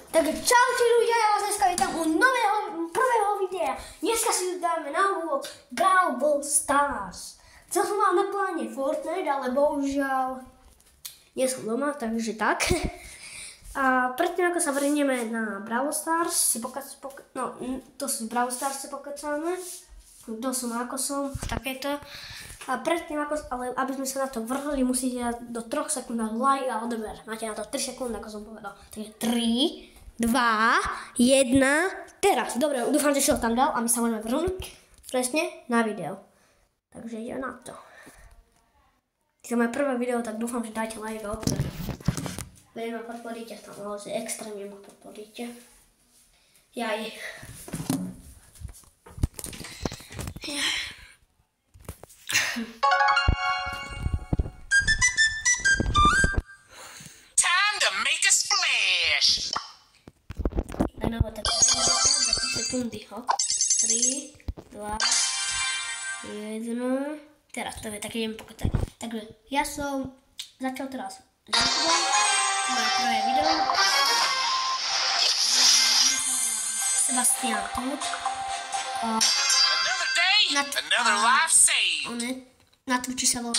Takže čaute ľudia, ja vás dneska vítam u nového, prvého videa. Dneska si dáme na úvod Brawl Stars. Chcel som vám na pláne Fortnite, ale bohužiaľ nie som doma, takže tak. A predtým ako sa vrhneme na Brawl Stars, to sú Brawl Stars si pokecáme. Kto som, ako som, takéto. A predtým, ale aby sme sa na to vrhli, musíte dať do 3 sekúnd like a odber. Máte na to 3 sekúnd, ako som povedal. Takže 3, 2, 1, teraz. Dobre, dúfam, že si ho tam dal a my sa môžeme vrhnúť presne na video. Takže ideme na to. Keď to moje prvé video, tak dúfam, že dáte like a odber. Veľmi ma podporíte v tom, ale extrémne ma podporíte. Jaj. Time to make a splash. Tak na tak 3 sekundy, ho. 3, 2, 1. Teraz, to je tak idem pokotať. Takže ja som začal teraz moje prvé video. Sebastian Tut. Another life saved. Na Twitchi sa volá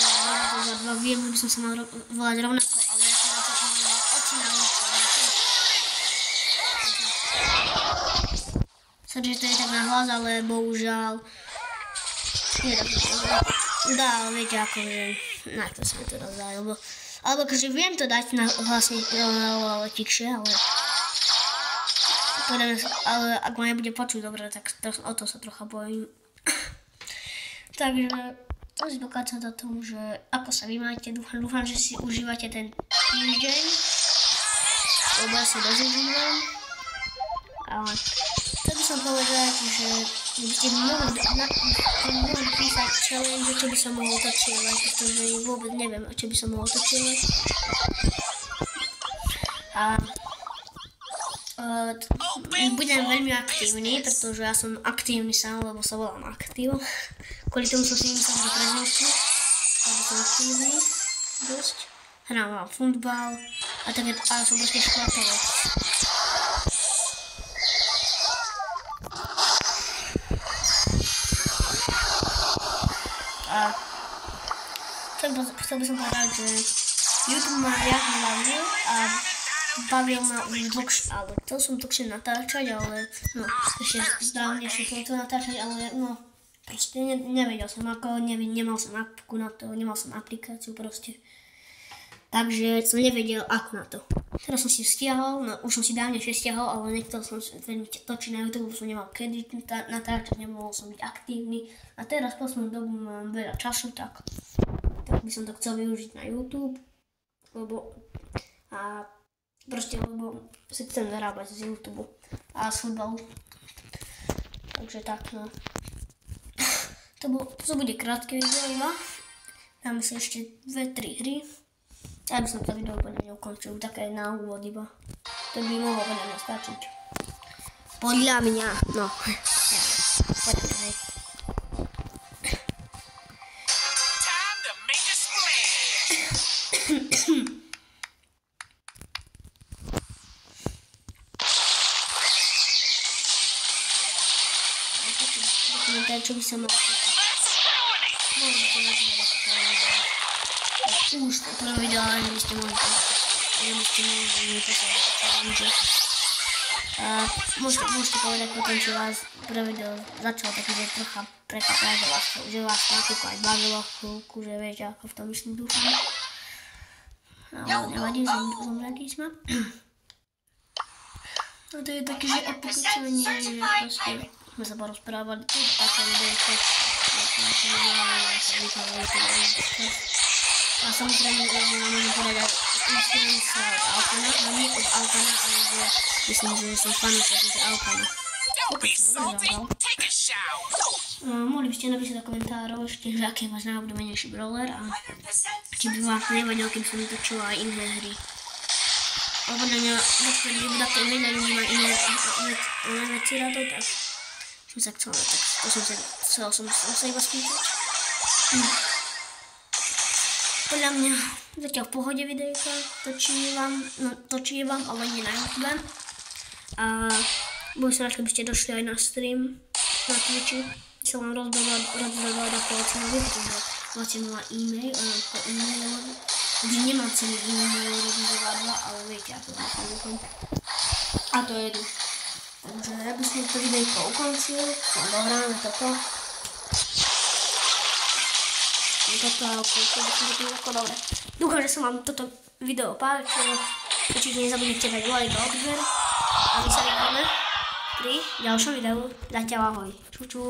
viem, že by som sa mal volať rovnako, ale ja som na to, že mám oči na oči. Sorry, že to je tak na hlas, ale bohužiaľ dá, ale viete ako, že na to sa mi to rozdá, alebo akože viem to dať na hlasne tikšie, ale ak ma nebude počuť dobre, tak o to sa trocha bojím. Takže to si dokážem za tom, že ako sa vy máte, dúfam, že si užívate ten týždeň, lebo ja sa dosť užívam, ale chcel by som povedať, že by ste mohli písať challenge, čo by som mohol točievať, pretože vôbec neviem, čo by som mohol točievať. Budem veľmi aktívny, pretože ja som aktívny sám, lebo sa volám Aktív. Kvôli tomu som si myslel, že prezentku, lebo som aktívny dosť. Hrám futbal a také, ale som proste športovec. A chcel by som povedať, že YouTube ma riadne bavil a bavil ma už dlhšie, ale chcel som dlhšie natáčať, ale ešte zdravnejšie som to natáčať, ale proste nevedel som ako, nemal som appku na to, nemal som aplikáciu proste. Takže som nevedel ako na to. Teraz som si stiahol, už som si dávnejšie stiahol, ale nechcel som veľmi točiť na YouTube, som nemal kedy natáčať, nemohol som byť aktívny. A teraz v poslednú dobu mám veľa času, tak by som to chcel využiť na YouTube, lebo si chcem zarábať z YouTube a z futbalu. Takže tak, To bude krátke video iba. Dáme si ešte 2-3 hry. Ja by som to video podľa mňa ukončil, také na úvod iba. To by mohlo podľa mňa stačiť. Podľa mňa, podľa mňa, hej. Time to make a splash. Čo by som mal už to prvé video, ale že by ste mohli môžete povedať potom, že vás prvé video začalo také, že trocha prekvapia, že vás nakúko aj bavilo chvíľku, že viete, ako v tom myslím dúfam. Ale nevadí, zomradí sme. No to je také, že opokúcanie, že proste sme sa porozprávali, to je také videjko. A samozrejme, že nám môžem povedať inspirujem sa od Alkana, a nie od Alkana, ale že myslím, že som fanúšik od Alkana. Mohli by ste napísať do komentárov ešte, že aký je váš najobľúbenejší brawler a či by vás nevadilo, keby som točila aj iné hry. Lebo na mňa, keď dáte iné, má iné veci radov, tak som sa chcel sa iba spýtať. Podľa mňa zatiaľ v pohode videjka točím vám, ale nie na YouTube. a budem sa rád, keby ste došli aj na stream na Twitchi. Som vám rozdával ako Lacinovi, pretože Lacino má e-mail, po e-mailu. Takže nemám celý e-mail rozdával 2, ale viete, ako to funguje. A to je jedno. Takže ja by som to videjko ukončil. Dohráme toto. Dobre. Dúfam, že sa vám toto video páčilo. Určite nezabudnite dať like a odber. A my sa vidíme pri ďalšom videu. Zatiaľ ahoj. Čuču.